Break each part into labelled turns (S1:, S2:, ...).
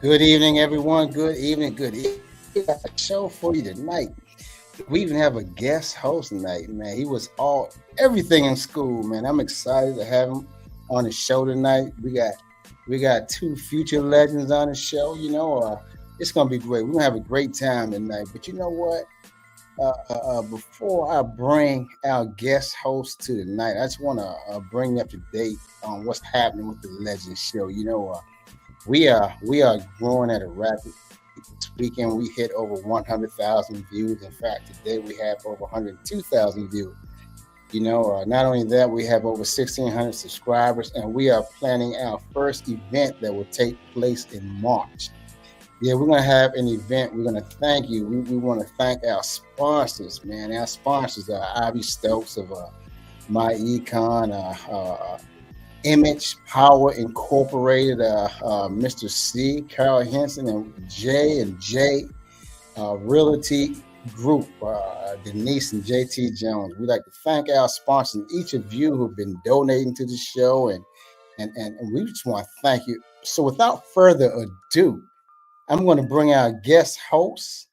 S1: Good evening, everyone. Good evening. Good evening. We got a show for you tonight. We even have a guest host tonight, man. He was all everything in school, man. I'm excited to have him on the show tonight. We got two future legends on the show. It's gonna be great. We're gonna have a great time tonight. But you know what? Before I bring our guest host to tonight, I just want to bring you up to date on what's happening with the Legends Show. We are growing at a rapid. This weekend we hit over 100,000 views. In fact, today we have over 102,000 views. Not only that, we have over 1,600 subscribers, and we are planning our first event that will take place in March. Yeah, we're going to have an event. We're going to thank you. We want to thank our sponsors, man. Our sponsors are Ivy Stokes of My Econ, Image Power Incorporated, Mr. C, Carol Henson, and J Realty Group, Denise and JT Jones. We'd like to thank our sponsors, each of you who've been donating to the show, and we just want to thank you. So without further ado, I'm going to bring our guest host,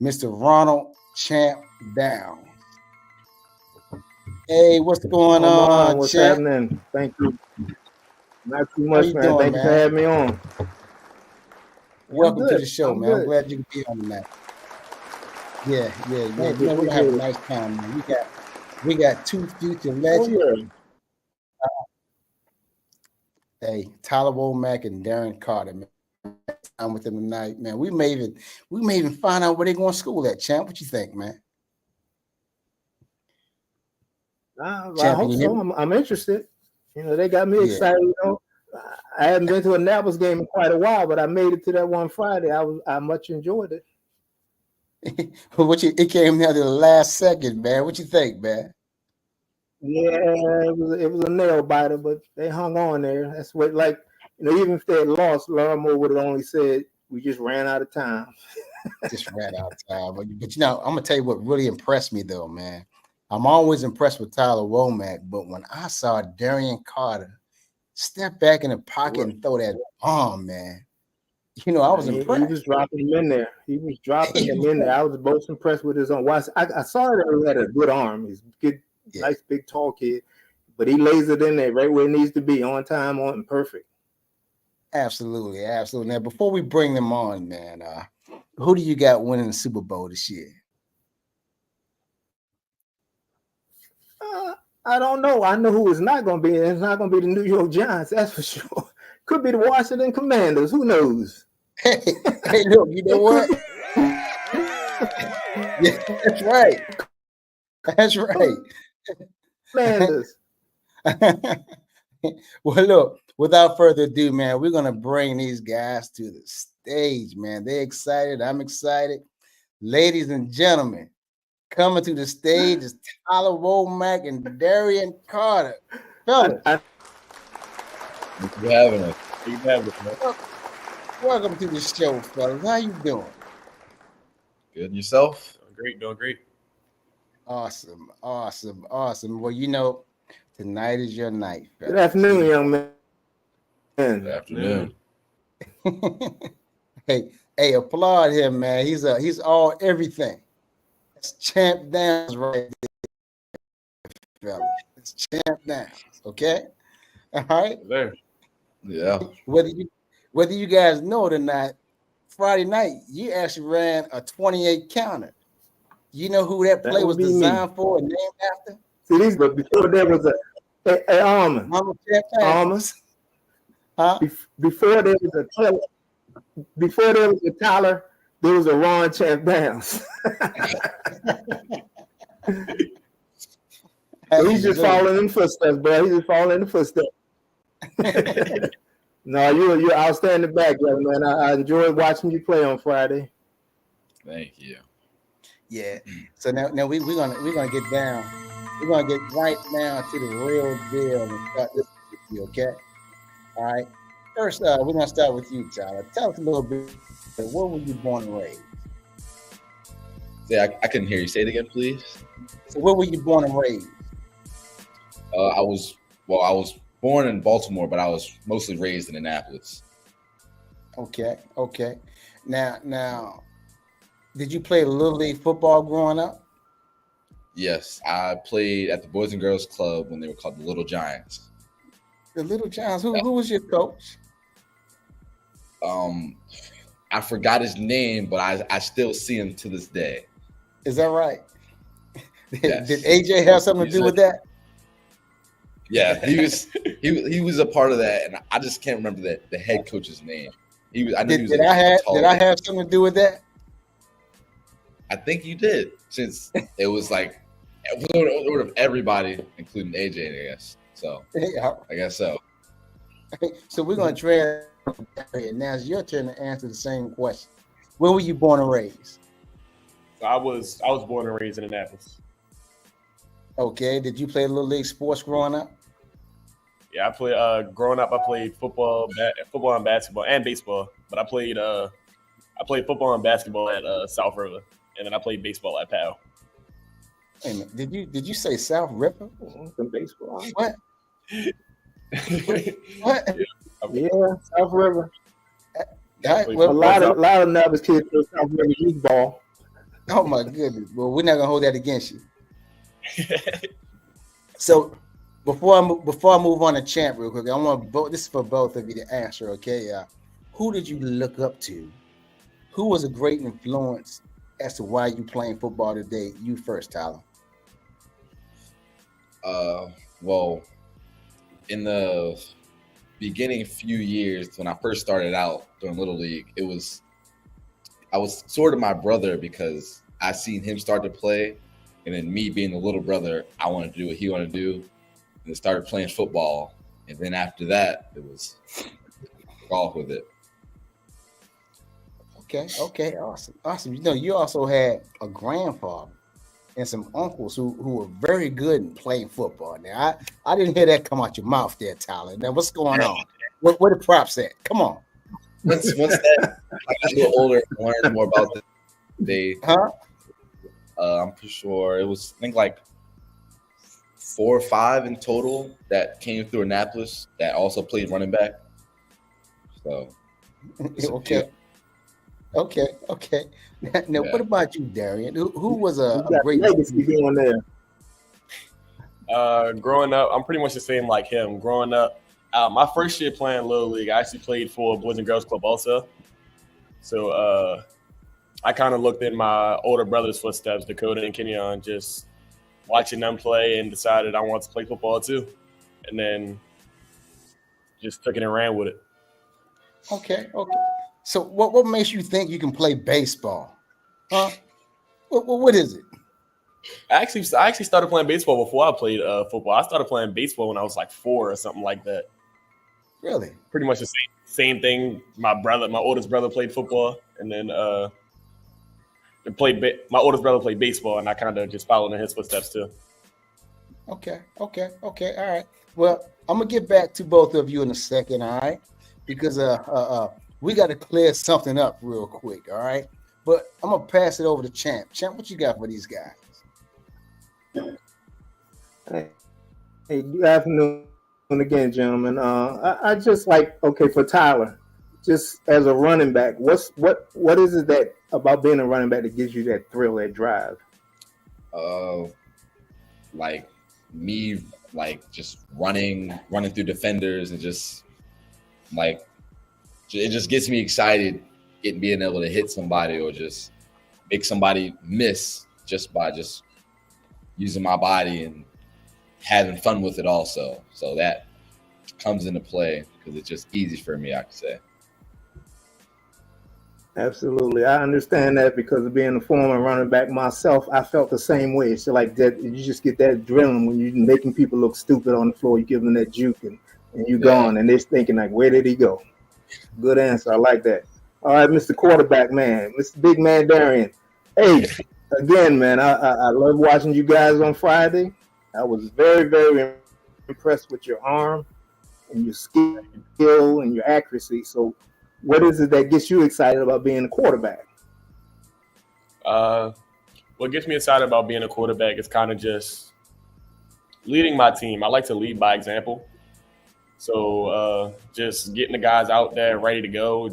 S1: Mr. Ronald Champ Downs. Hey, what's going on,
S2: What's
S1: Champ?
S2: happening? Thank you. Not too much, man. Thank you for having me on.
S1: Welcome to the show, man. I'm glad you can be on tonight. Yeah. We're gonna have a nice time, man. We got two future legends. Hey, Tyler Womack and Darrian Carter, man. I'm with them tonight, man. We may even find out where they're going to school at, Champ. What you think, man?
S2: I hope so. I'm interested. They got me excited. I haven't been to a Annapolis game in quite a while, but I made it to that one Friday. I much enjoyed it.
S1: It came down to the last second, man. What you think, man?
S2: Yeah, it was a nail biter, but they hung on there. That's what, even if they had lost, Larimore would have only said, "We just ran out of time."
S1: Just ran out of time. But I'm gonna tell you what really impressed me, though, man. I'm always impressed with Tyler Womack, but when I saw Darrian Carter step back in the pocket and throw that bomb, man, I was impressed.
S2: He was dropping them in there. I was most impressed with his own. I saw that he had a good arm. He's good, nice, big, tall kid, but he lays it in there right where it needs to be, on time, on and perfect.
S1: Absolutely. Now, before we bring them on, man, who do you got winning the Super Bowl this year?
S2: I don't know. I know who it's not going to be. It's not going to be the New York Giants. That's for sure. Could be the Washington Commanders. Who knows?
S1: Hey, look, you know what? Yeah, that's right.
S2: Commanders.
S1: Well, look, without further ado, man, we're going to bring these guys to the stage, man. They're excited. I'm excited. Ladies and gentlemen, coming to the stage is Tyler Womack and Darrian Carter. Fellas.
S3: Thanks for having us.
S1: Welcome to the show, fellas. How you doing?
S3: Good. And yourself?
S4: Doing great.
S1: Awesome. Well, tonight is your night, fellas.
S2: Good afternoon, young man.
S3: Good afternoon.
S1: Hey, applaud him, man. He's all everything. It's Champ Downs right there, fellas. It's Champ Downs, okay? All right.
S4: There.
S3: Yeah.
S1: Whether you guys know it or not, Friday night you actually ran a 28 counter. You know who that play was designed for and named after?
S2: But before there was a Almond. Almonds.
S1: Huh?
S2: Before there was a Tyler, there was a Ron Champ Downs. He's just following in footsteps, bro. He's just following in the footsteps. No, you're outstanding back, young man. I enjoyed watching you play on Friday.
S3: Thank you.
S1: Yeah. So now we're gonna get down. We're gonna get right down to the real deal and start this with you, okay? All right. First, we're gonna start with you, Tyler. Tell us a little bit. Where were you born and raised?
S3: Yeah, I couldn't hear you. Say it again, please.
S1: So where were you born and raised?
S3: I was born in Baltimore, but I was mostly raised in Annapolis.
S1: Okay. Now, did you play Little League football growing up?
S3: Yes, I played at the Boys and Girls Club when they were called the Little Giants.
S1: The Little Giants. Who was your coach?
S3: I forgot his name, but I still see him to this day.
S1: Is that right?
S3: Yes.
S1: Did AJ have something to do with that?
S3: Yeah, he was a part of that, and I just can't remember the head coach's name. Did
S1: I have something to do with that?
S3: I think you did, since it was like sort of everybody, including AJ, I guess. So I guess so.
S1: So we're gonna try. Now it's your turn to answer the same question. Where were you born and raised?
S4: So I was born and raised in Annapolis.
S1: Okay. Did you play Little League sports growing up?
S4: Yeah, I played. Growing up, I played football and basketball and baseball. But I played football and basketball at South River, and then I played baseball at Powell.
S1: Wait a minute, did you say South River?
S2: Some baseball.
S1: What? What?
S2: Yeah, South River.
S1: A
S2: lot of Annapolis kids play South River youth ball.
S1: Oh my goodness! Well, we're not gonna hold that against you. So before I move on to champ real quick, I want this is for both of you to answer. Okay, who did you look up to? Who was a great influence as to why you playing football today? You first, Tyler.
S3: Well, in the beginning few years when I first started out doing Little League, I was sort of my brother because I seen him start to play, and then me being the little brother, I wanted to do what he wanted to do, and started playing football. And then after that, it was off with it.
S1: Okay, awesome. You know, you also had a grandfather and some uncles who were very good in playing football. Now, I didn't hear that come out your mouth there, Tyler. Now, what's going on? Where the props at? Come on.
S3: Once that I got a little older and learned more about I'm pretty sure it was, I think, like 4 or 5 in total that came through Annapolis that also played running back. So,
S1: okay. Now, what about you, Darrian? Who was a great
S2: legacy going there?
S4: Growing up, I'm pretty much the same like him. Growing up, my first year playing Little League, I actually played for Boys and Girls Club also. So I kind of looked in my older brother's footsteps, Dakota and Kenyon, just watching them play, and decided I wanted to play football too. And then just took it and ran with it.
S1: Okay. So what makes you think you can play baseball? Huh? What is it?
S4: I actually started playing baseball before I played football. I started playing baseball when I was like 4 or something like that.
S1: Really?
S4: Pretty much the same thing. My oldest brother played football, and then my oldest brother played baseball, and I kind of just followed in his footsteps too.
S1: Okay. All right. Well, I'm gonna get back to both of you in a second. All right, because we got to clear something up real quick. All right, but I'm gonna pass it over to Champ. Champ, what you got for these guys?
S2: Hey, good afternoon again, gentlemen. I just for Tyler, just as a running back, what is it that about being a running back that gives you that thrill, that drive?
S3: Like me, like just running through defenders, and just like it just gets me excited, being able to hit somebody or just make somebody miss just by just using my body and having fun with it also. So that comes into play because it's just easy for me, I could say.
S2: Absolutely. I understand that because of being a former running back myself, I felt the same way. So like that, you just get that adrenaline when you're making people look stupid on the floor. You give them that juke and you're gone, and they're thinking like, where did he go? Good answer. I like that. All right, Mr. Quarterback Man, Mr. Big Man Darrian. Hey, again, man, I love watching you guys on Friday. I was very, very impressed with your arm and your skill and your accuracy. So what is it that gets you excited about being a quarterback?
S4: What gets me excited about being a quarterback is kind of just leading my team. I like to lead by example. So just getting the guys out there ready to go.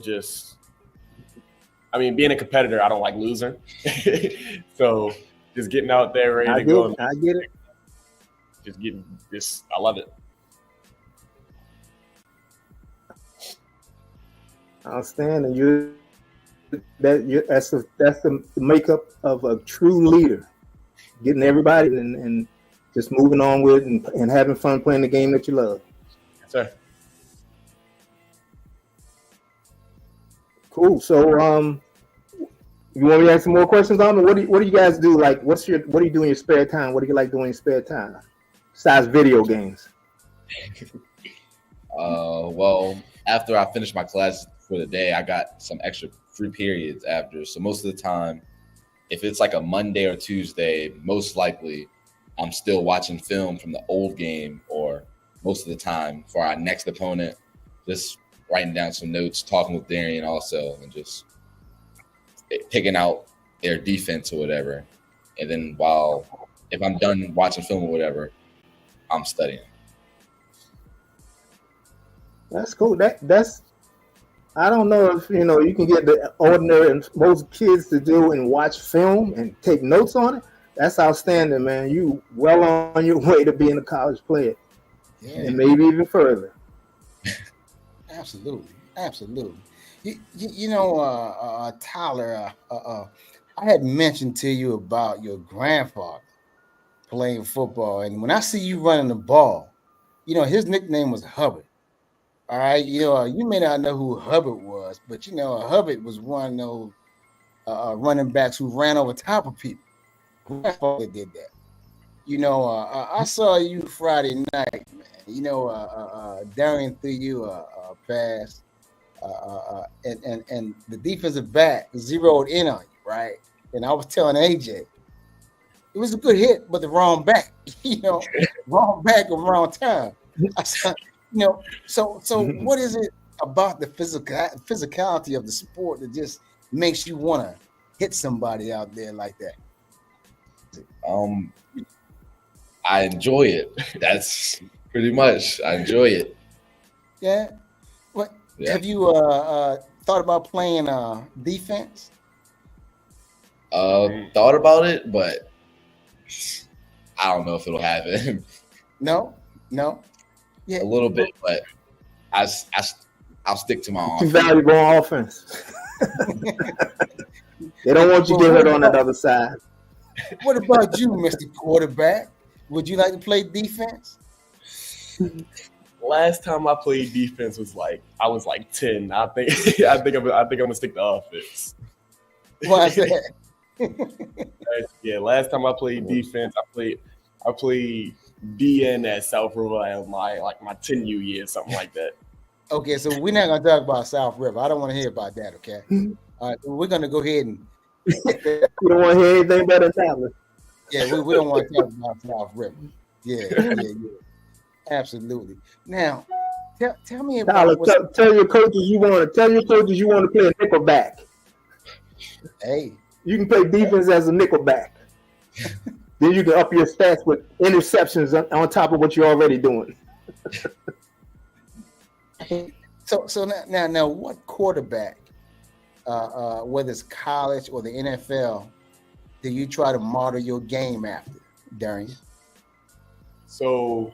S4: Being a competitor, I don't like losing. So just getting out there ready to go.
S2: I get it.
S4: I love it.
S2: Outstanding. That's the makeup of a true leader. Getting everybody and just moving on with and having fun playing the game that you love.
S4: Yes, sir.
S2: Cool. So you want me to ask some more questions on it? What do you guys do? Like what do you do in your spare time? What do you like doing in your spare time? Besides video games.
S3: Well, after I finish my class for the day, I got some extra free periods after. So most of the time, if it's like a Monday or Tuesday, most likely I'm still watching film from the old game, or most of the time for our next opponent, just writing down some notes, talking with Darrian also, and just picking out their defense or whatever. And then if I'm done watching film or whatever, I'm studying.
S2: That's cool. That's I don't know if you can get the ordinary and most kids to do and watch film and take notes on it. That's outstanding, man. You well on your way to being a college player, and maybe even further.
S1: Absolutely. Tyler, I had mentioned to you about your grandfather playing football, and when I see you running the ball, his nickname was Hubbard. All right, you may not know who Hubbard was, but Hubbard was one of those running backs who ran over top of people. Grandfather did that. I saw you Friday night, man. Darrian threw you a pass, and the defensive back zeroed in on you, right? And I was telling AJ, it was a good hit, but the wrong back. Wrong back at wrong time. I said, so what is it about the physicality of the sport that just makes you want to hit somebody out there like that?
S3: I enjoy it. That's pretty much. I enjoy it.
S1: Yeah. What have you thought about playing defense?
S3: Thought about it, but I don't know if it'll happen.
S1: No. Yeah,
S3: a little bit, but I'll stick to my offense.
S2: Too valuable on offense. They don't want you to get hurt on that other side.
S1: What about you, Mr. Quarterback? Would you like to play defense?
S4: Last time I played defense was I was 10. I think I'm gonna stick to offense.
S1: Why is that?
S4: Yeah, last time I played defense, I played DN at South River my 10U year, something like that.
S1: Okay, so we're not gonna talk about South River. I don't want to hear about that. Okay, all right, we're gonna go ahead and.
S2: We don't want to hear anything better than that.
S1: Yeah, we don't want to talk about South River. Yeah. Absolutely. Now, tell me about.
S2: Tyler, tell your coaches you want to play a nickelback.
S1: Hey,
S2: you can play defense as a nickelback. Then you can up your stats with interceptions on top of what you're already doing.
S1: So now, what quarterback, whether it's college or the NFL, do you try to model your game after, Darrian?
S4: So,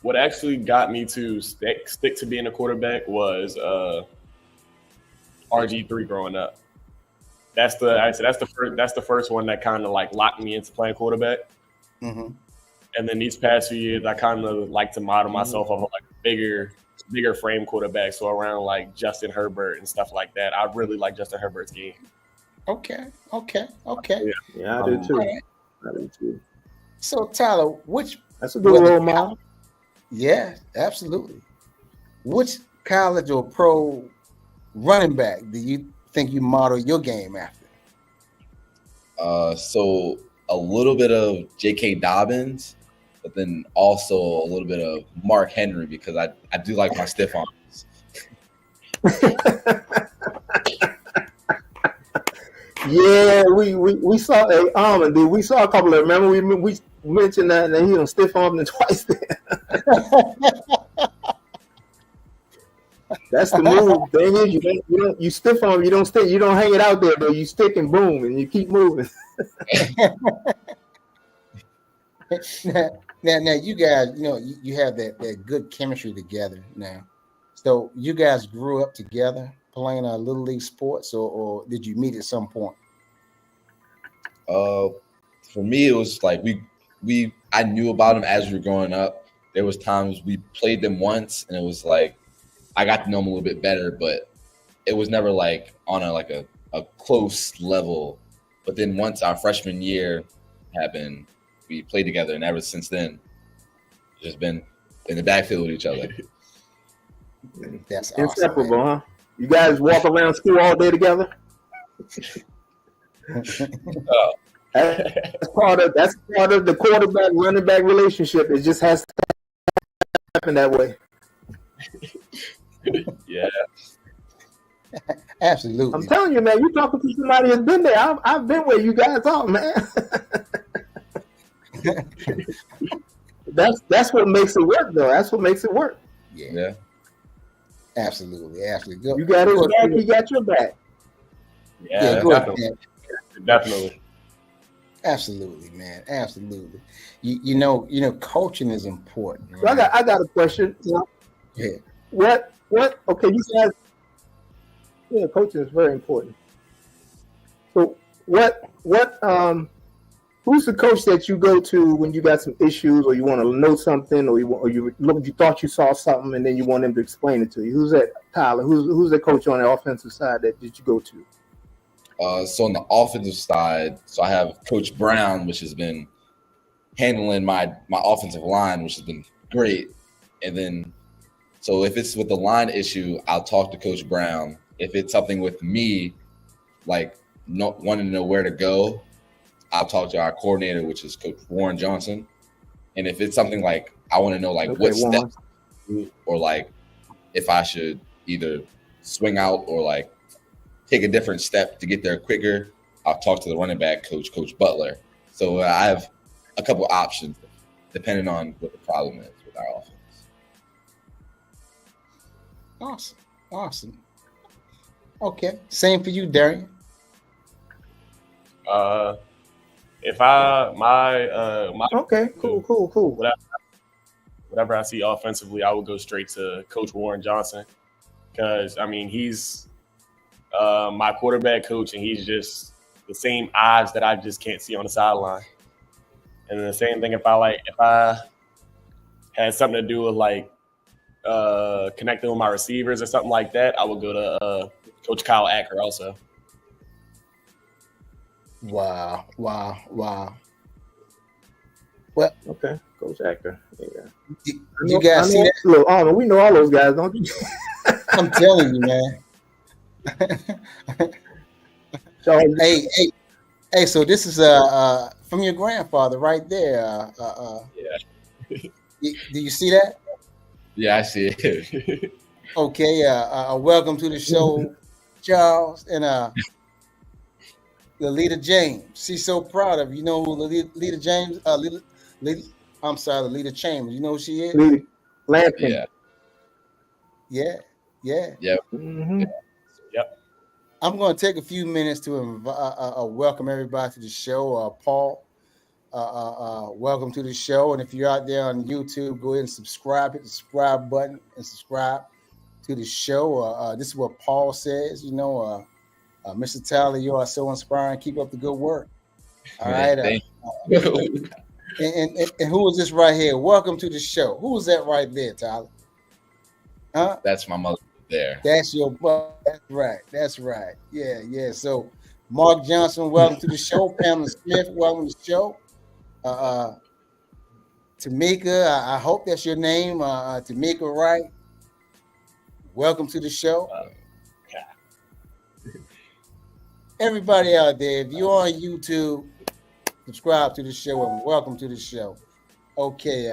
S4: what actually got me to stick to being a quarterback was RG3 growing up. That's the first one that kind of locked me into playing quarterback.
S1: Mm-hmm.
S4: And then these past few years, I kind of like to model myself off of bigger frame quarterback, so around Justin Herbert and stuff like that. I really like Justin Herbert's game.
S1: Okay.
S2: Yeah, I do too.
S1: Right.
S2: I do too.
S1: So Tyler,
S2: that's a good role model.
S1: Yeah, absolutely. Which college or pro running back do you think you model your game after?
S3: So a little bit of J.K. Dobbins, but then also a little bit of Mark Henry, because I do like my stiff arms.
S2: Yeah, we saw dude. We saw a couple of. Remember we mentioned that, and he stiff armed him twice. There. That's the move. Thing is, you stiff on, you don't stick, you don't hang it out there, though. You stick and boom, and you keep moving.
S1: now, you guys, you have that good chemistry together now. So you guys grew up together playing little league sports, or did you meet at some point?
S3: For me, it was like I knew about him as we were growing up. There was times we played them once, and it was like I got to know him a little bit better, but it was never like on a close level. But then once our freshman year happened, we played together, and ever since then, just been in the backfield with each other.
S1: That's awesome,
S2: inseparable,
S1: man.
S2: huh? You guys walk around school all day together. That's part of the quarterback running back relationship. It just has to happen that way.
S3: Yeah,
S1: Absolutely.
S2: I'm telling you, man. You're talking to somebody that's been there. I've been where you guys are, man. That's what makes it work, though. That's what makes it work.
S3: yeah.
S1: Absolutely.
S2: You got his back. He got your back.
S4: Yeah,
S1: go ahead,
S4: definitely.
S1: man.
S4: Definitely.
S1: Absolutely, man. Absolutely. You know, coaching is important.
S2: So I got a question.
S1: Yeah.
S2: What? Okay, you guys. Yeah, coaching is very important. So who's the coach that you go to when you got some issues, or you want to know something, or you thought you saw something and then you want him to explain it to you? Who's that, Tyler? Who's the coach on the offensive side that you go to?
S3: So on the offensive side, so I have Coach Brown, which has been handling my offensive line, which has been great. And then, so if it's with the line issue, I'll talk to Coach Brown. If it's something with me, like not wanting to know where to go, I'll talk to our coordinator, which is Coach Warren Johnson. And if it's something like I want to know, like what steps, or like if I should either swing out or like take a different step to get there quicker, I'll talk to the running back coach, Coach Butler. So I have a couple options depending on what the problem is with our offense.
S1: Awesome. Okay. Same for you, Darrian.
S2: Okay, cool.
S4: Whatever I see offensively, I would go straight to Coach Warren Johnson, because I mean he's my quarterback coach, and he's just the same eyes that I just can't see on the sideline. And then the same thing if I had something to do with like connecting with my receivers or something like that, I would go to Coach Kyle Acker also.
S1: Wow. Well,
S2: Okay, Coach Acker. Yeah.
S1: You guys see that?
S2: Look, we know all those guys, don't you?
S1: I'm telling you, man. Hey, so this is from your grandfather right there.
S3: Yeah.
S1: Do you see that?
S3: Yeah, I see it.
S1: Okay. Welcome to the show, Charles, and Lolita James. She's so proud of you. You know who Lolita James? Lolita Chambers. You know who she is?
S2: Lampkin.
S1: Yeah.
S2: Mm-hmm.
S4: Yep.
S1: I'm going to take a few minutes to welcome everybody to the show. Paul, welcome to the show. And if you're out there on YouTube, go ahead and subscribe. Hit the subscribe button and subscribe to the show. This is what Paul says. You know, Mr. Tyler, you are so inspiring. Keep up the good work. All right. And who is this right here? Welcome to the show. Who is that right there, Tyler? Huh?
S3: That's my mother there.
S1: That's your butt. That's right. Yeah. So, Mark Johnson, welcome to the show. Pamela Smith, welcome to the show. Tamika, I hope that's your name. Tamika Wright, welcome to the show. Everybody out there, if you're on YouTube, subscribe to the show and welcome to the show. Okay,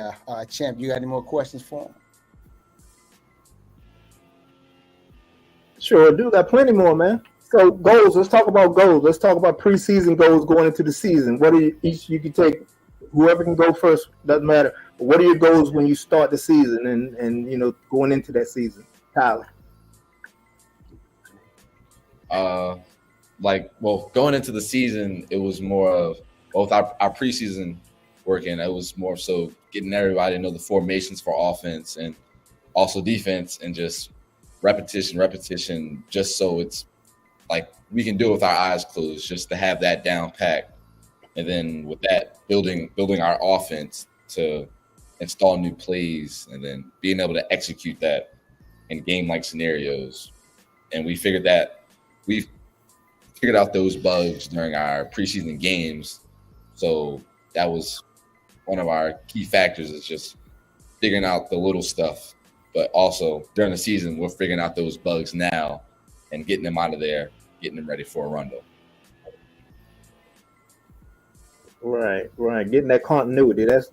S1: Champ, you got any more questions for him?
S2: Sure, do. Got plenty more, man. So goals. Let's talk about goals. Let's talk about preseason goals going into the season. What are you can take? Whoever can go first, doesn't matter. But what are your goals when you start the season and going into that season, Tyler?
S3: Going into the season, it was more of both our preseason working. It was more so getting everybody to know the formations for offense and also defense, and just repetition, just so it's like we can do it with our eyes closed, just to have that down packed. And then with that, building our offense to install new plays, and then being able to execute that in game-like scenarios. And we figured out those bugs during our preseason games. So that was one of our key factors, is just figuring out the little stuff. But also during the season, we're figuring out those bugs now and getting them out of there, getting them ready for a rundle.
S2: Right. Getting that continuity. That's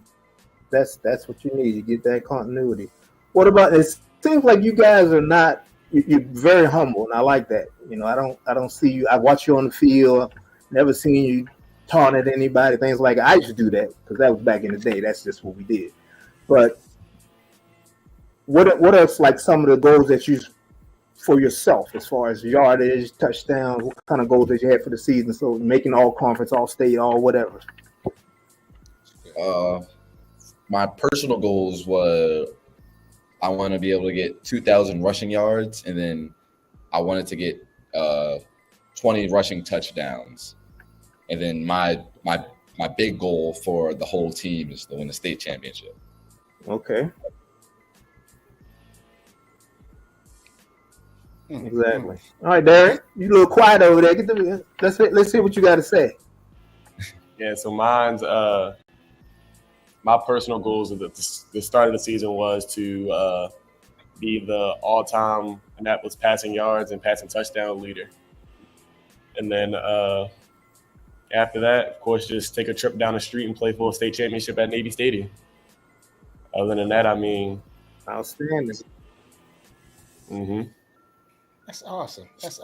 S2: what you need. You get that continuity. What about it? Seems like you guys are not. You're very humble, and I like that. I don't see you. I watch you on the field. Never seen you taunt at anybody. Things like I used to do that because that was back in the day. That's just what we did. But what are like some of the goals that you for yourself as far as yardage, touchdowns? What kind of goals that you had for the season? So making all conference, all state, all whatever.
S3: My personal goals were I want to be able to get 2,000 rushing yards, and then I wanted to get 20 rushing touchdowns. And then my big goal for the whole team is to win the state championship.
S2: Okay. Exactly. All right, Darrian, you a little quiet over there. Let's hear what you got to say.
S4: Yeah, so mine's my personal goals at the start of the season was to be the all-time Annapolis passing yards and passing touchdown leader. And then after that, of course, just take a trip down the street and play for a state championship at Navy Stadium. Other than that, I mean,
S2: outstanding.
S4: Mm-hmm.
S1: That's awesome.
S2: That's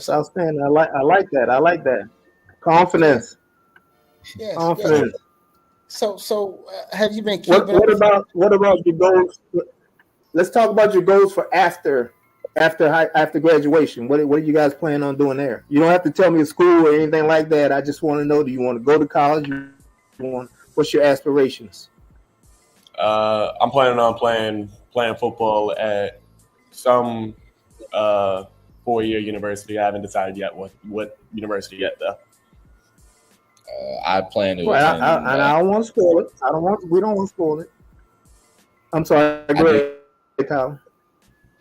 S2: outstanding. I like that. Confidence.
S1: Yes.
S2: Confidence.
S1: Yes. So have you been keeping
S2: what about your goals? Let's talk about your goals for after graduation. What are you guys planning on doing there? You don't have to tell me a school or anything like that. I just want to know, do you want to go to college? What's your aspirations?
S4: I'm planning on playing football at some 4-year university. I haven't decided yet what university yet, though.
S3: I plan to.
S2: Well, I don't want to spoil it. We don't want to spoil it. I'm sorry. Go ahead, Kyle.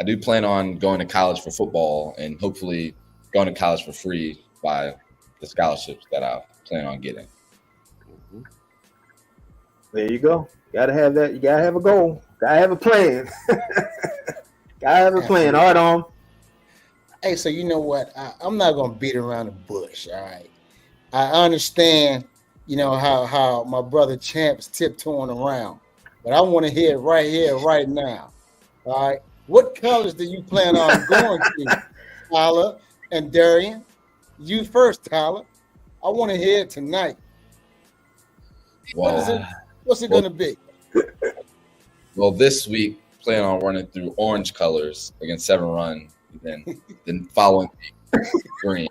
S3: I do plan on going to college for football, and hopefully going to college for free by the scholarships that I plan on getting.
S2: There you go. Gotta have that. You gotta have a goal. Gotta have a plan. Gotta have a plan. All right,
S1: Hey, so you know what? I'm not gonna beat around the bush. All right. I understand, how my brother Champ's tiptoeing around, but I want to hear it right here, right now. All right. What college do you plan on going to, Tyler and Darrian? You first, Tyler. I want to hear it tonight.
S3: Well,
S1: what's it going to be?
S3: Well, this week, plan on running through orange colors against 7 Run, and then following green.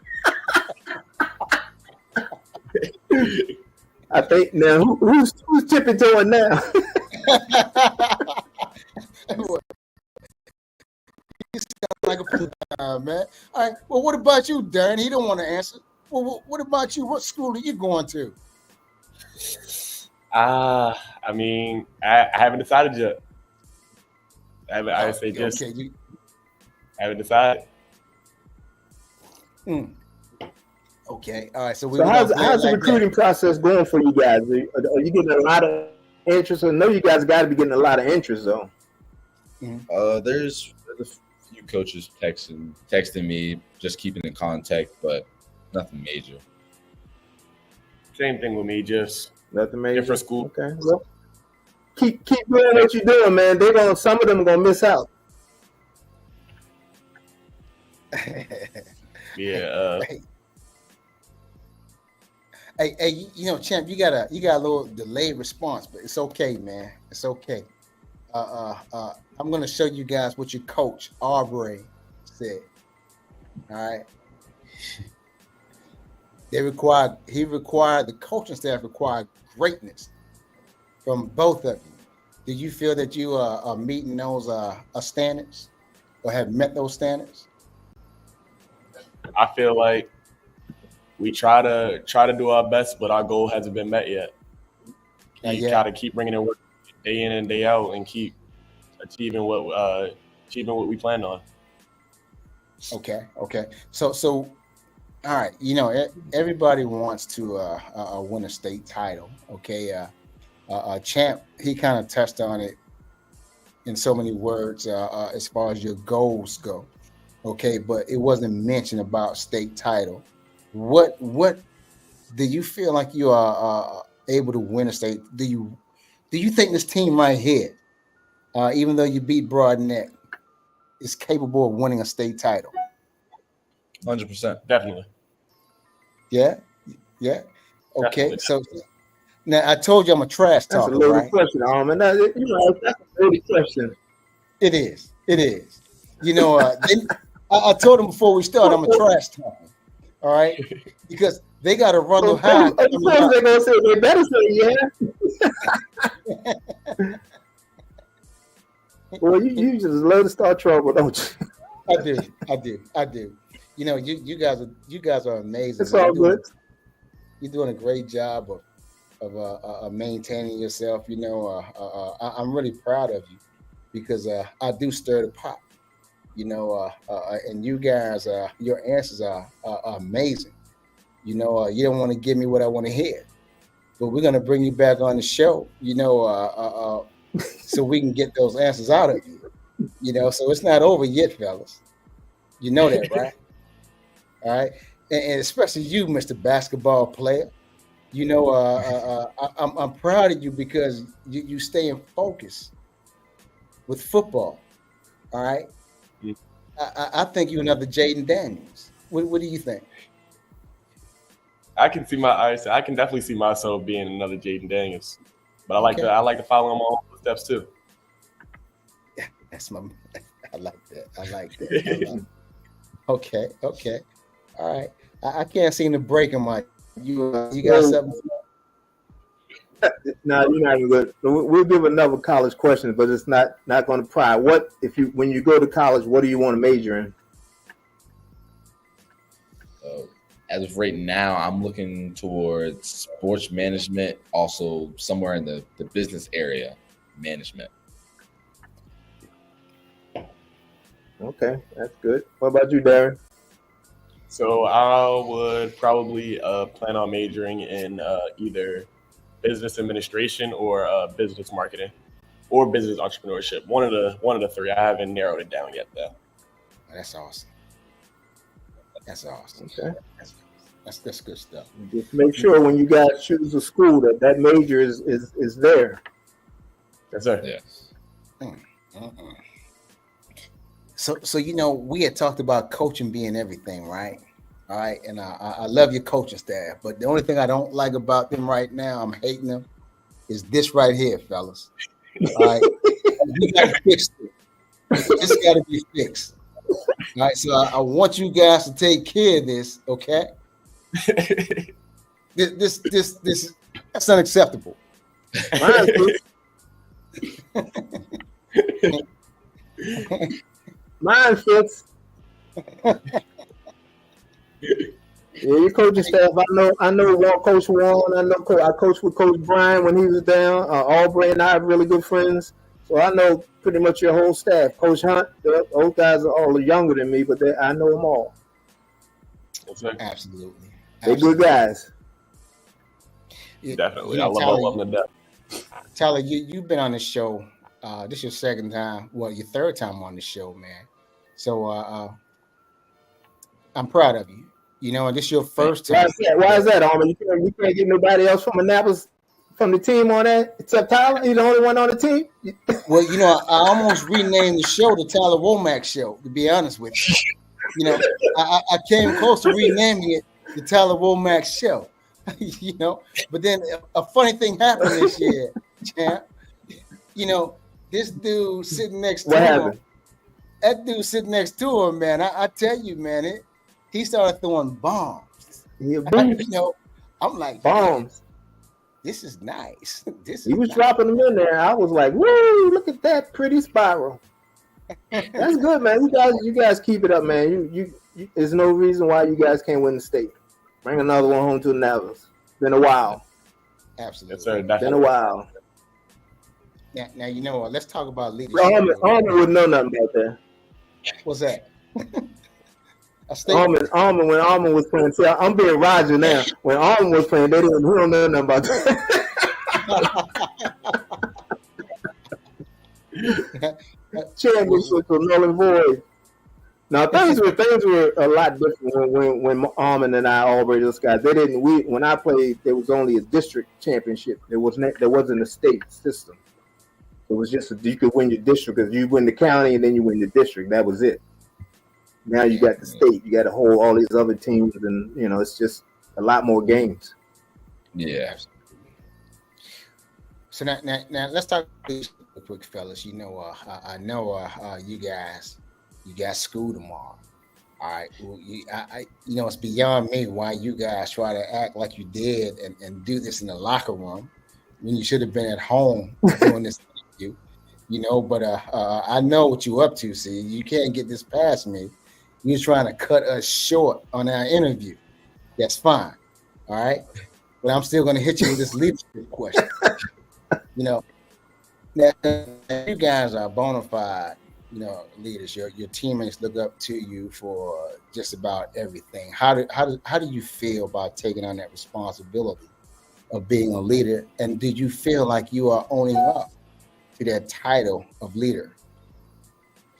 S2: I think now who's tiptoeing now?
S1: You sound like a man. All right. Well, what about you, Darren? He don't want to answer. Well, what about you? What school are you going to?
S4: I mean, I haven't decided yet. I haven't decided.
S1: Okay. All right. So
S2: how's the recruiting process going for you guys? Are you getting a lot of interest? I know you guys got to be getting a lot of interest, though.
S3: There's a few coaches texting me, just keeping in contact, but nothing major.
S4: Same thing with me, just
S2: nothing major
S4: for school.
S2: Okay. Well, keep doing what you're doing, man. Some of them are gonna miss out.
S4: Yeah.
S1: Hey, Champ, you got a little delayed response, but it's okay, man. It's okay. I'm gonna show you guys what your coach Aubrey said. All right. The coaching staff required greatness from both of you. Do you feel that you are meeting those standards or have met those standards?
S4: I feel like we try to do our best, but our goal hasn't been met yet. We try to keep bringing in work day in and day out and keep achieving what we planned on. Okay.
S1: So all right, you know, everybody wants to win a state title. Okay, Champ, he kind of touched on it in so many words as far as your goals go. Okay, but it wasn't mentioned about state title. What do you feel like you are able to win a state? Do you think this team right here, even though you beat Broadneck, is capable of winning a state title?
S3: 100%.
S4: Definitely.
S1: Yeah. Okay,
S4: Definitely.
S1: so now I told you I'm a trash talker.
S2: That's a loaded
S1: right?
S2: question, Armin. That's a loaded question.
S1: It is. You know, I told them before we started I'm a trash talker. All right, because they got to run them high.
S2: Of course they're gonna say they better say yeah. Well, you just love to start trouble, don't you?
S1: I do. You know, you guys are amazing.
S2: It's all good.
S1: You're doing a great job of maintaining yourself. You know, I'm really proud of you because I do stir the pot. You know, and you guys, your answers are amazing. You know, you don't want to give me what I want to hear, but we're gonna bring you back on the show. You know, so we can get those answers out of you. You know, so it's not over yet, fellas. You know that, right? All right, and especially you, Mr. Basketball player. You know, I'm proud of you because you stay in focus with football. All right. I think you're another Jaden Daniels. What do you think?
S4: I can definitely see myself being another Jaden Daniels, but I like to follow him on steps too.
S1: Yeah, I like that. Okay. All right. I can't seem to break him. You got something?
S2: No, you're not even good. We'll give another college question, but it's not going to pry. When you go to college, what do you want to major in?
S3: As of right now, I'm looking towards sports management, also somewhere in the business area, management.
S2: Okay, that's good. What about you, Darren?
S4: So I would probably plan on majoring in either business administration or business marketing or business entrepreneurship. One of the three. I haven't narrowed it down yet, though.
S1: That's awesome.
S2: Okay.
S1: That's good stuff.
S2: Just make sure when you guys choose a school that major is there.
S4: Yes, sir.
S3: Yes.
S1: So you know, we had talked about coaching being everything, right? All right, and I love your coaching staff, but the only thing I don't like about them right now, I'm hating them, is this right here, fellas. All right, we got to fix it. This got to be fixed. All right, so I want you guys to take care of this, okay? This that's unacceptable.
S2: Mine fits. Yeah, your coaching staff. I know Coach Warren. I coached with Coach Brian when he was down. Aubrey and I are really good friends, so I know pretty much your whole staff. Coach Hunt, those guys are all younger than me, but I know them all.
S1: Absolutely.
S2: They're good guys.
S4: Definitely, I love all of them to death.
S1: Tyler, you've been on the show. This is your second time. Well, your third time on the show, man. So I'm proud of you. You know, and this is your first time.
S2: Why is that, Armin? You can't get nobody else from Annapolis from the team on that except Tyler? You're the only one on the team?
S1: Well, you know, I almost renamed the show the Tyler Womack Show, to be honest with you. You know, I came close to renaming it the Tyler Womack Show. You know, but then a funny thing happened this year, champ. You know, this dude sitting next to him. That dude sitting next to him, man. I tell you, man, he started throwing bombs.
S2: You
S1: know, I'm like,
S2: bombs.
S1: This is nice.
S2: He was dropping them in there. I was like, woo, look at that pretty spiral. That's good, man. You guys keep it up, man. You there's no reason why you guys can't win the state. Bring another one home to Annapolis. Been a while.
S1: Absolutely.
S4: Yes, sir.
S2: Been a while.
S1: Now you know what? Let's talk about leadership.
S2: Armin wouldn't know nothing about that.
S1: What's that?
S2: Armin, when Armin was playing, see, I'm being Roger now. When Armin was playing, he don't know nothing about that. Championship was null and void. Now things were a lot different when Armin and I, Aubrey, those guys, when I played, there was only a district championship. There wasn't a state system. It was just you could win your district because you win the county and then you win the district. That was it. Now you got the state. You got to hold all these other teams, and it's just a lot more games.
S3: Yeah.
S1: So now let's talk real quick, fellas. I know you got school tomorrow. All right. Well, it's beyond me why you guys try to act like you did and do this in the locker room when you should have been at home doing this interview. But I know what you up to. See, you can't get this past me. You're trying to cut us short on our interview. That's fine. All right. But I'm still going to hit you with this leadership question. Now you guys are bona fide, leaders. Your teammates look up to you for just about everything. How do you feel about taking on that responsibility of being a leader? And did you feel like you are owning up to that title of leader?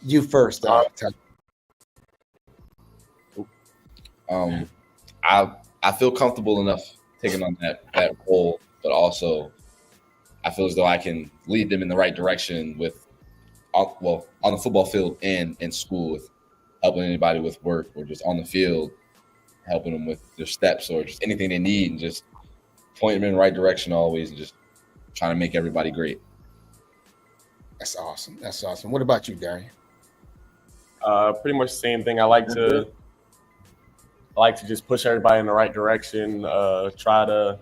S1: You first,
S3: I feel comfortable enough taking on that role, but also I feel as though I can lead them in the right direction on the football field and in school, with helping anybody with work or just on the field, helping them with their steps or just anything they need, and just pointing them in the right direction always, and just trying to make everybody great.
S1: That's awesome. What about you, Darrian?
S4: Pretty much the same thing. I like to just push everybody in the right direction, try to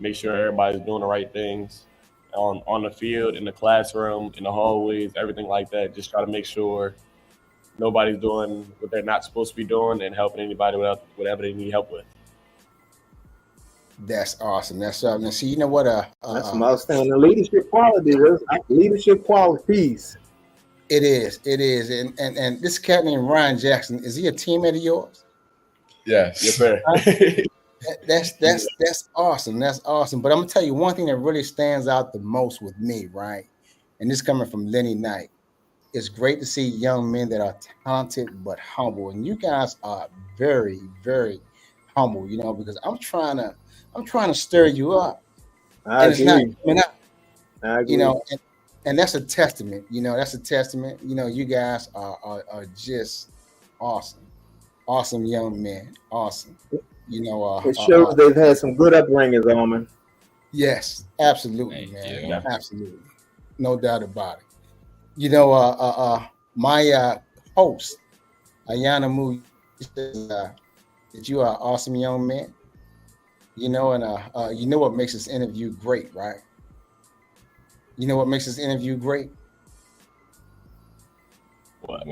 S4: make sure everybody's doing the right things on the field, in the classroom, in the hallways, everything like that. Just try to make sure nobody's doing what they're not supposed to be doing and helping anybody with whatever they need help with.
S1: That's awesome. That's awesome. See, you know what?
S2: That's some outstanding leadership qualities. Leadership qualities.
S1: It is. And this cat named Ryan Jackson, is he a teammate of yours?
S3: Yes, sir.
S1: That's awesome. That's awesome. But I'm gonna tell you one thing that really stands out the most with me, right? And this coming from Lenny Knight. It's great to see young men that are talented but humble. And you guys are very, very humble, because I'm trying to stir you up.
S2: I agree.
S1: I agree. And that's a testament. That's a testament. You guys are just awesome. Awesome young men. Awesome.
S2: It shows they've had some good upbringings, Armin.
S1: Yes, absolutely, man.
S3: Yeah.
S1: Absolutely. No doubt about it. My host, Ayana Mu, says that you are an awesome young man. You know what makes this interview great, right? You know what makes this interview great?
S3: What?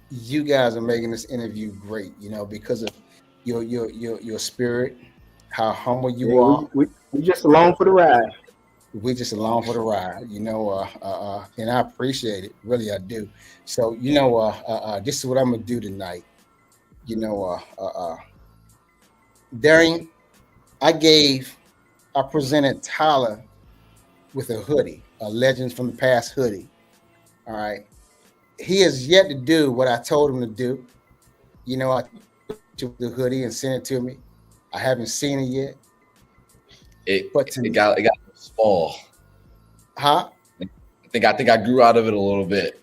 S1: You guys are making this interview great, because of your spirit, how humble you are.
S2: We just along for the ride.
S1: We just along for the ride, and I appreciate it. Really, I do. So, this is what I'm gonna do tonight. Darrian, I presented Tyler with a hoodie, a Legends from the Past hoodie. All right. He has yet to do what I told him to do. I took the hoodie and sent it to me. I haven't seen it yet.
S3: It got small.
S1: Huh?
S3: I think I grew out of it a little bit.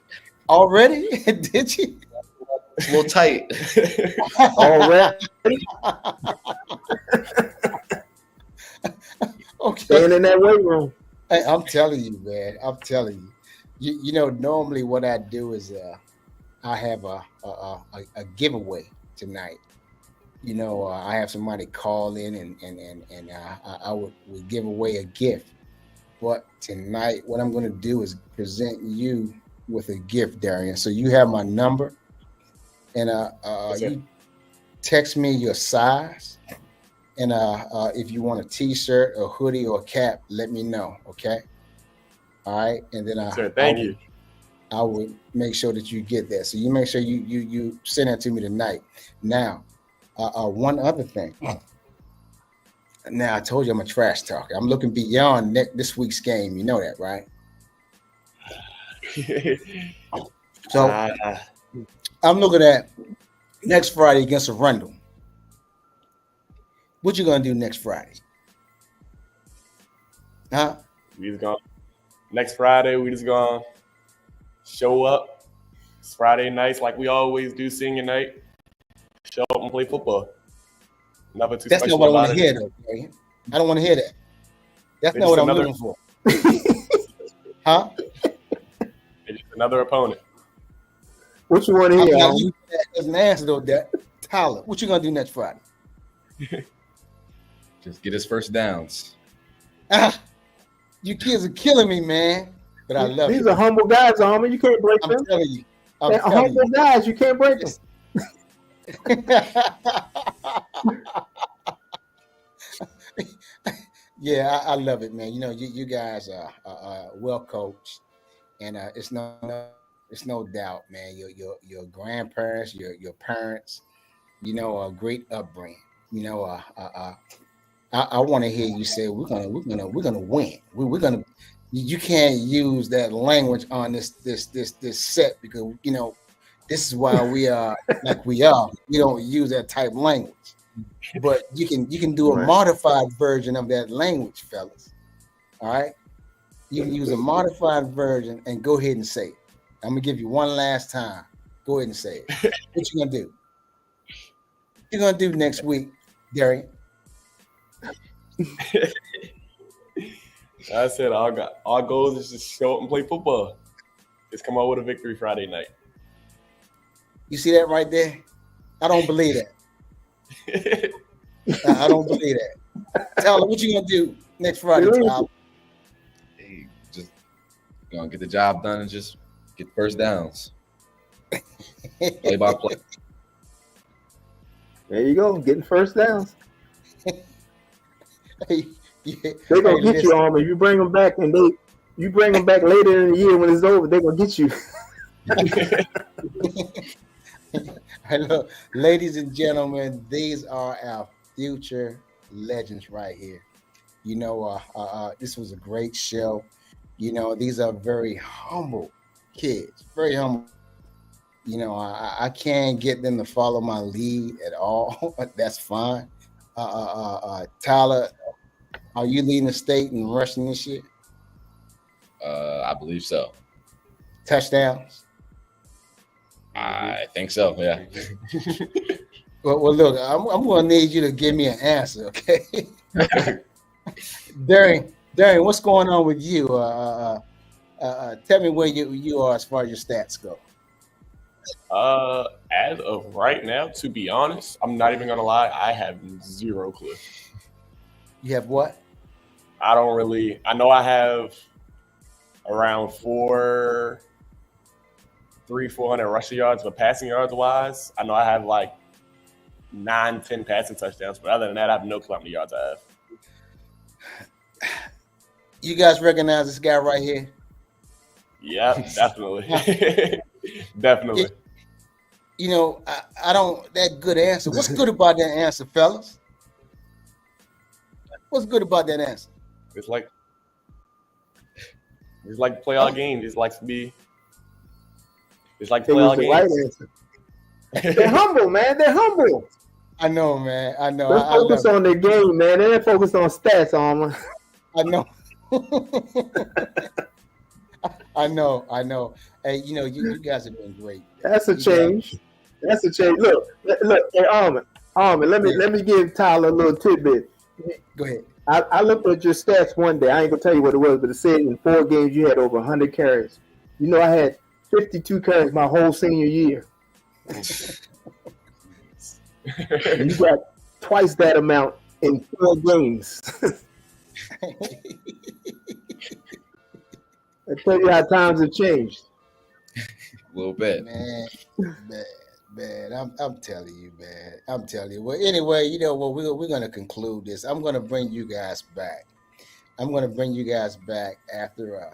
S1: Already? Did you?
S3: It's a little tight.
S2: Already?
S1: Okay.
S2: Staying in that weight room.
S1: Hey, I'm telling you, man. I'm telling you. Normally what I do is I have a giveaway tonight. I have somebody call in and I would give away a gift. But tonight, what I'm going to do is present you with a gift, Darrian. So you have my number, and you text me your size, and if you want a T-shirt, a hoodie, or a cap, let me know. Okay. All right, and then
S4: thank you.
S1: I would make sure that you get that. So you make sure you send that to me tonight. Now, one other thing. Now, I told you I'm a trash talker. I'm looking beyond this week's game. You know that, right? So I'm looking at next Friday against Arundel. What you gonna do next Friday? Huh?
S4: Next Friday, we just gonna show up. It's Friday nights like we always do, senior night. Show up and play football. Nothing too
S1: That's
S4: special
S1: not what I
S4: about
S1: want to hear, though. Darrian. I don't want to hear that. That's not what I'm looking for. Huh?
S4: It's just another opponent.
S2: What you want to hear?
S1: As an answer, though, Tyler, what you gonna do next Friday?
S3: Just get his first downs.
S1: You kids are killing me, man. But I love
S2: These are humble guys, Armin. You can't break them.
S1: I'm telling you.
S2: They're humble guys. You can't break them.
S1: Yeah, I love it, man. You guys are well coached, and it's no doubt, man. Your grandparents, your parents, a great upbringing. I want to hear you say we're gonna win. We're gonna. You can't use that language on this set because this is why we are like we are. We don't use that type of language. But you can do a modified version of that language, fellas. All right? You can use a modified version and go ahead and say it. I'm gonna give you one last time. Go ahead and say it. What you gonna do? What you gonna do next week, Darrian?
S4: I said our goal is to show up and play football. Just come out with a victory Friday night.
S1: You see that right there? I don't believe that. I don't believe that. Tyler, what you gonna do next Friday, Tyler?
S3: Hey, just gonna get the job done and just get first downs. Play by play.
S2: There you go, getting first downs.
S1: They're
S2: gonna get you, Armin. You bring them back, and you bring them back later in the year when it's over. They're gonna get you.
S1: Look, ladies and gentlemen, these are our future legends right here. This was a great show. These are very humble kids, very humble. I can't get them to follow my lead at all. That's fine. Tyler, are you leading the state in rushing this year?
S3: I believe so.
S1: Touchdowns?
S3: I think so, yeah.
S1: Well, look, I'm going to need you to give me an answer, okay? Darrian, what's going on with you? Tell me where you are as far as your stats go.
S4: As of right now, to be honest, I'm not even gonna lie, I have zero clue.
S1: You have what?
S4: I know I have around 400 rushing yards, but passing yards wise, I know I have like 9-10 passing touchdowns, but other than that, I have no clue how many yards I have.
S1: You guys recognize this guy right here?
S4: Yeah, definitely. Definitely.
S1: I don't, that good answer. What's good about that answer, fellas? What's good about that answer?
S4: It's like to play our game. It's like to play our game.
S2: Right answer. They're humble, man. They're humble.
S1: I know, man. I know.
S2: Let's focus on their game, man. They ain't focus on stats, Armin.
S1: I know. I know. Hey, you guys have been great.
S2: That's a change. That's a change. Look. Hey, Armin, let me give Tyler a little tidbit.
S1: Go ahead.
S2: I looked at your stats one day. I ain't gonna tell you what it was, but it said in 4 games you had over 100 carries. I had 52 carries my whole senior year. And you got twice that amount in 4 games. I tell you how times have changed.
S3: A little bit.
S1: Man. I'm telling you, man. I'm telling you. Well, anyway, you know what? We're going to conclude this. I'm going to bring you guys back. I'm going to bring you guys back after,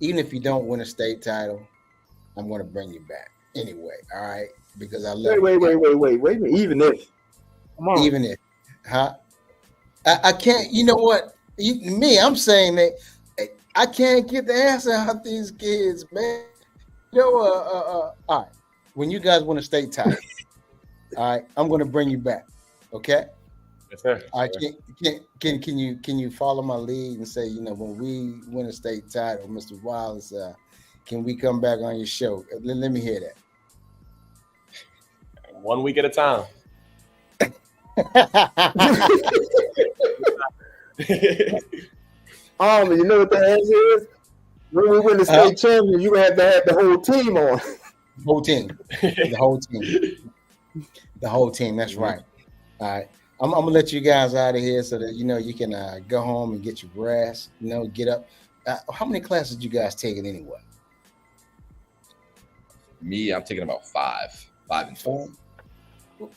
S1: even if you don't win a state title, I'm going to bring you back anyway. All right, because I love.
S2: Wait. Even if, come on.
S1: Even if, huh? I can't. You know what? I'm saying that I can't get the answer out these kids, man. You know, all right. When you guys win a state title, all right, I'm going to bring you back. Okay.
S4: Yes, sir.
S1: All right. Can you follow my lead and say, you know, when we win a state title, Mr. Wallace, can we come back on your show? Let me hear that.
S4: 1 week at a time.
S2: You know what the answer is? When we win the state champion, you have to have the whole team on.
S1: The whole team. That's right. All right. I'm gonna let you guys out of here so that you know you can go home and get your rest. You know, get up. How many classes did you guys taking anyway?
S3: Me, I'm taking about 5 and 4.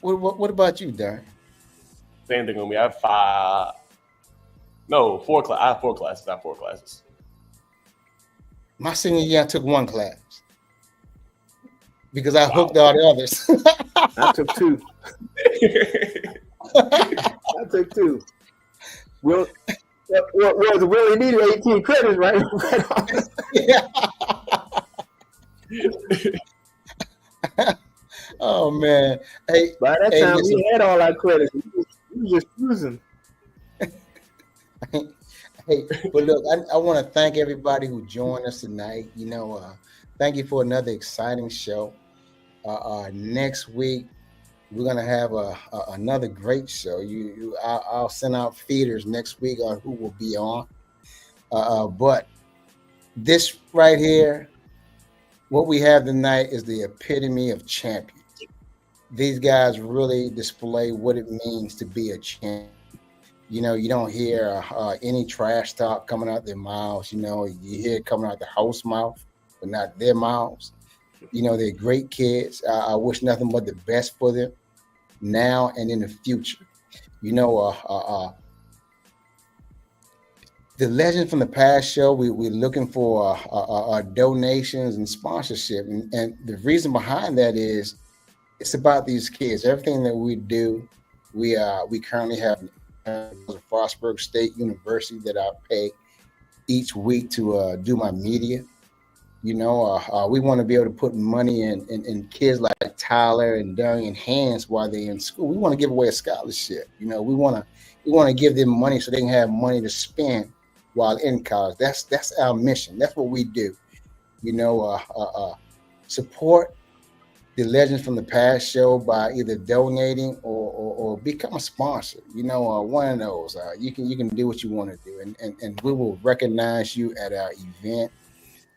S1: What about you, Darrian?
S4: Same thing with me. I have 5. No, 4 I have 4 classes. I have 4 classes.
S1: My senior year, I took 1 class because I hooked all the others.
S2: I took 2. I took 2. Well, we only needed 18 credits, right?
S1: Yeah. Oh man! Hey,
S2: by that time we had all our credits. We were just cruising.
S1: Hey, but look, I want to thank everybody who joined us tonight. You know, thank you for another exciting show. Next week we're gonna have another great show. I'll send out feeders next week on who will be on. But this right here, what we have tonight is the epitome of champions. These guys really display what it means to be a champion. You know, you don't hear any trash talk coming out their mouths. You know, you hear it coming out the host mouth, but not their mouths. You know, they're great kids. I wish nothing but the best for them now and in the future. You know, the legend from the past show, we're looking for donations and sponsorship. And the reason behind that is it's about these kids. Everything that we do, we currently have Frostburg State University that I pay each week to do my media. You know, we want to be able to put money in kids like Tyler and Darrian hands while they're in school. We want to give away a scholarship. You know, we want to give them money so they can have money to spend while in college. That's our mission. That's what we do. You know, support the legends from the past show by either donating or become a sponsor. You know, one of those. You can do what you want to do, and we will recognize you at our event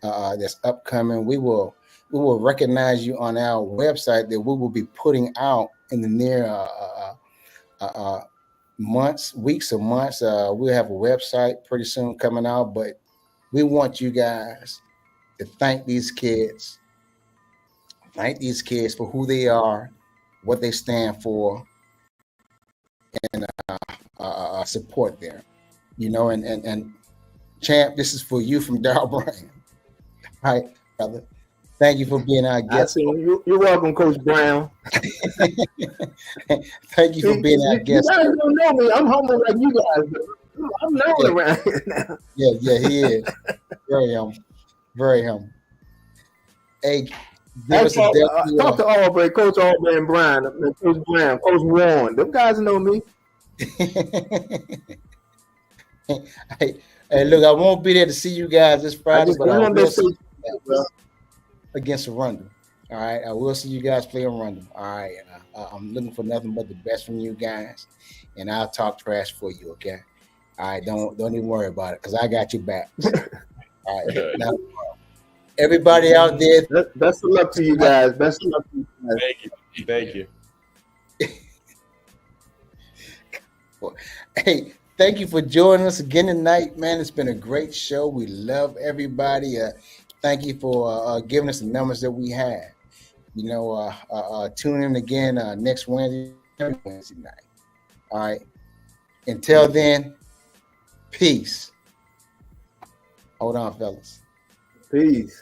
S1: that's upcoming. We will recognize you on our website that we will be putting out in the near weeks or months. We'll have a website pretty soon coming out, but we want you guys to thank these kids. Thank these kids for who they are, what they stand for, and support them. You know, and Champ, this is for you from Darryl Bryan. All right, brother. Thank you for being our guest.
S2: You're welcome, Coach Brown.
S1: Thank you for being our guest.
S2: You guys don't know me. I'm humble like you guys. I'm known around here now.
S1: Yeah, he is. Very humble. Very humble. Hey,
S2: talk to Aubrey, Coach Aubrey and Brian, Coach Brown, Coach Warren. Them guys know me.
S1: Hey, look, I won't be there to see you guys this Friday, but I will see against Arundel. All right, I will see you guys play Arundel. All right, I'm looking for nothing but the best from you guys, and I'll talk trash for you. Okay. All right, don't even worry about it because I got your back. All right, now, everybody out there,
S2: best of luck to you guys. Best of luck to you guys.
S4: Thank you.
S1: Hey, thank you for joining us again tonight, man. It's been a great show. We love everybody. Thank you for giving us the numbers that we had. Tune in again next Wednesday, every Wednesday night. All right. Until then, peace. Hold on, fellas.
S2: Peace.